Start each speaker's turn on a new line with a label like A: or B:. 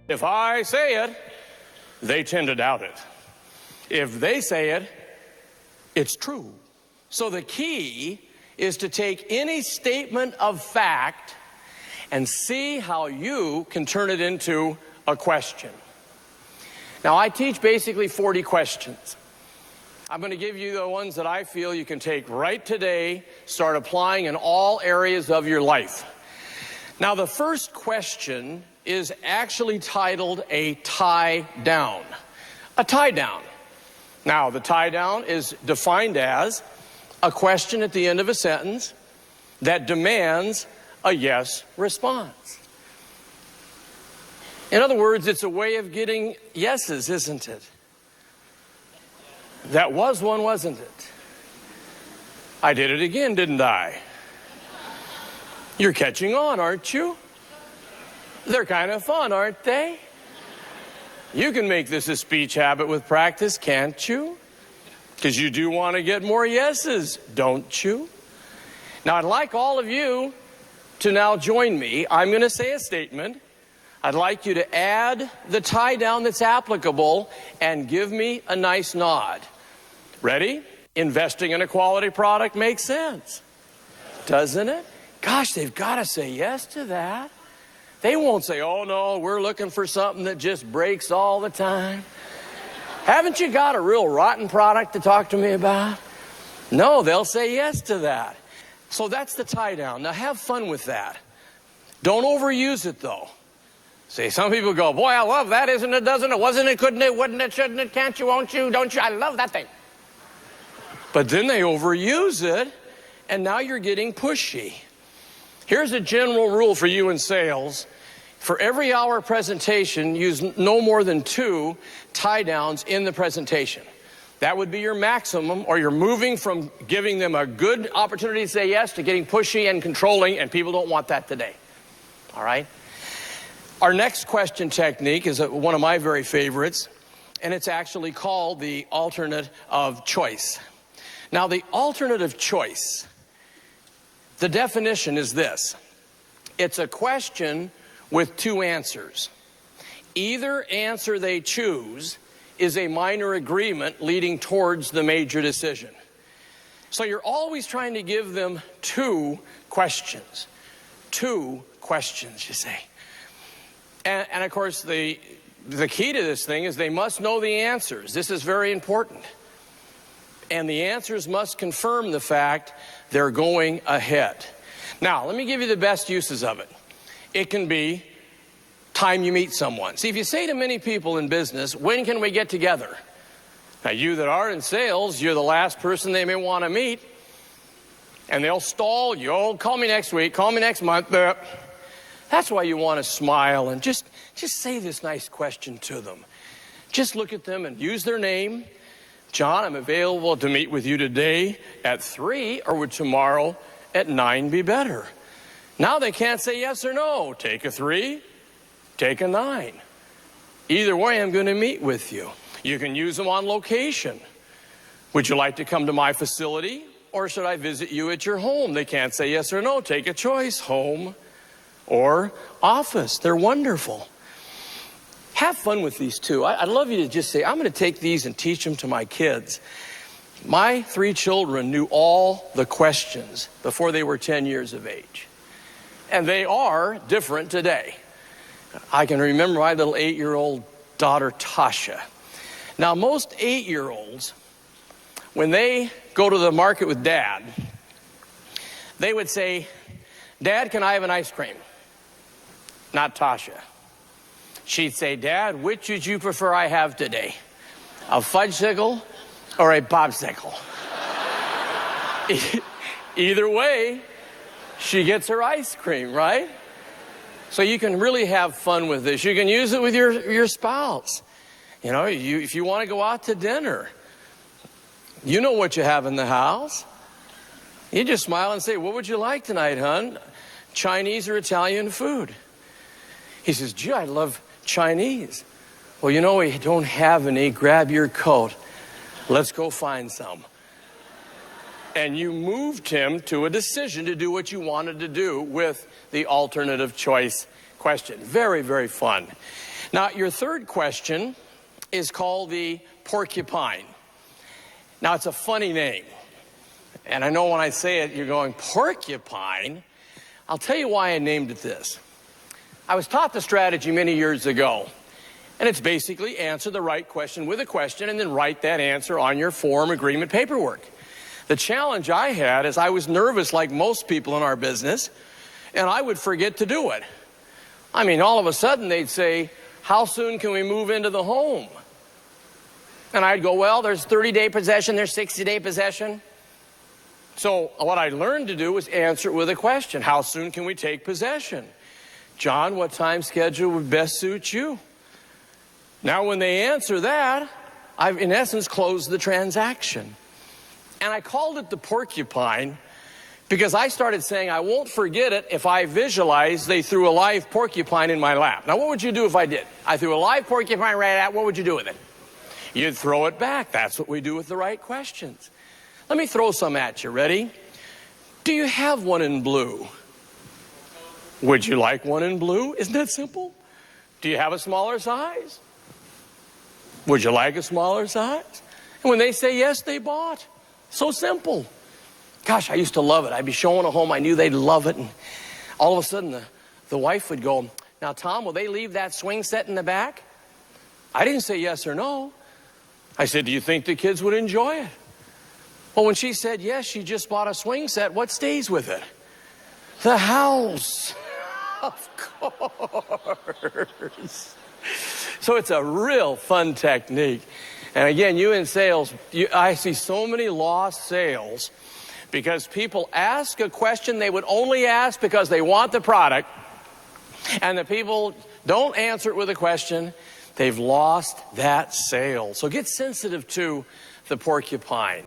A: If I say it, they tend to doubt it. If they say it, it's true. So the key is to take any statement of fact and see how you can turn it into a question. Now, I teach basically 40 questions. I'm going to give you the ones that I feel you can take right today, start applying in all areas of your life. Now, the first question is actually titled a tie down. A tie down. Now, the tie down is defined as a question at the end of a sentence that demands a yes response. In other words, it's a way of getting yeses, isn't it? That was one, wasn't it? I did it again, didn't I? You're catching on, aren't you? They're kind of fun, aren't they? You can make this a speech habit with practice, can't you? Because you do want to get more yeses, don't you? Now, I'd like all of you to now join me. I'm going to say a statement. I'd like you to add the tie down that's applicable and give me a nice nod. Ready? Investing in a quality product makes sense, doesn't it? Gosh, they've got to say yes to that. They won't say, oh no, we're looking for something that just breaks all the time. Haven't you got a real rotten product to talk to me about? No, they'll say yes to that. So that's the tie down. Now have fun with that. Don't overuse it though. See, some people go, boy, I love that, isn't it, doesn't it, wasn't it, couldn't it, wouldn't it, shouldn't it, can't you, won't you, don't you, I love that thing. But then they overuse it, and now you're getting pushy. Here's a general rule for you in sales. For every hour presentation, use no more than 2 tie downs in the presentation. That would be your maximum, or you're moving from giving them a good opportunity to say yes to getting pushy and controlling, and people don't want that today. All right? Our next question technique is one of my very favorites, and it's actually called the alternate of choice. Now, the alternate of choice, the definition is this. It's a question with 2 answers. Either answer they choose is a minor agreement leading towards the major decision. So you're always trying to give them 2 questions. 2 questions, you say. And of course, the key to this thing is they must know the answers. This is very important. And the answers must confirm the fact they're going ahead. Now, let me give you the best uses of it. It can be time you meet someone. See, if you say to many people in business, when can we get together? Now, you that are in sales, you're the last person they may want to meet. And they'll stall you. Oh, call me next week. Call me next month. That's why you want to smile and just say this nice question to them. Just look at them and use their name. John, I'm available to meet with you today at 3, or would tomorrow at 9 be better? Now they can't say yes or no. Take a 3, take a 9. Either way, I'm going to meet with you. You can use them on location. Would you like to come to my facility, or should I visit you at your home? They can't say yes or no. Take a choice, home or office. They're wonderful. Have fun with these 2. I'd love you to just say, I'm going to take these and teach them to my kids. My 3 children knew all the questions before they were 10 years of age. And they are different today. I can remember my little 8-year-old daughter, Tasha. Now, most 8-year-olds, when they go to the market with Dad, they would say, Dad, can I have an ice cream? Not Tasha. She'd say, Dad, which would you prefer I have today? A fudgesicle or a popsicle? Either way, she gets her ice cream, right? So you can really have fun with this. You can use it with your spouse. You know, if you want to go out to dinner, you know what you have in the house. You just smile and say, what would you like tonight, hon? Chinese or Italian food? He says, gee, I love Chinese. Well, you know, we don't have any. Grab your coat. Let's go find some. And you moved him to a decision to do what you wanted to do with the alternative choice question. Very, very fun. Now, your third question is called the porcupine. Now, it's a funny name. And I know when I say it, you're going, porcupine? I'll tell you why I named it this. I was taught the strategy many years ago. And it's basically answer the right question with a question and then write that answer on your form agreement paperwork. The challenge I had is I was nervous like most people in our business, and I would forget to do it. I mean, all of a sudden they'd say, how soon can we move into the home? And I'd go, well, there's 30-day possession, there's 60-day possession. So what I learned to do was answer it with a question. How soon can we take possession? John, what time schedule would best suit you? Now, when they answer that, I've, in essence, closed the transaction. And I called it the porcupine because I started saying I won't forget it if I visualize they threw a live porcupine in my lap. Now, what would you do if I did? I threw a live porcupine right at, what would you do with it? You'd throw it back. That's what we do with the right questions. Let me throw some at you. Ready? Do you have one in blue? Would you like one in blue? Isn't that simple? Do you have a smaller size? Would you like a smaller size? And when they say yes, they bought. So simple. Gosh, I used to love it. I'd be showing a home. I knew they'd love it. And all of a sudden, the wife would go, now, Tom, will they leave that swing set in the back? I didn't say yes or no. I said, do you think the kids would enjoy it? Well, when she said yes, she just bought a swing set. What stays with it? The house. Of course. So it's a real fun technique. And again, you in sales, I see so many lost sales because people ask a question they would only ask because they want the product, and the people don't answer it with a question. They've lost that sale. So get sensitive to the porcupine.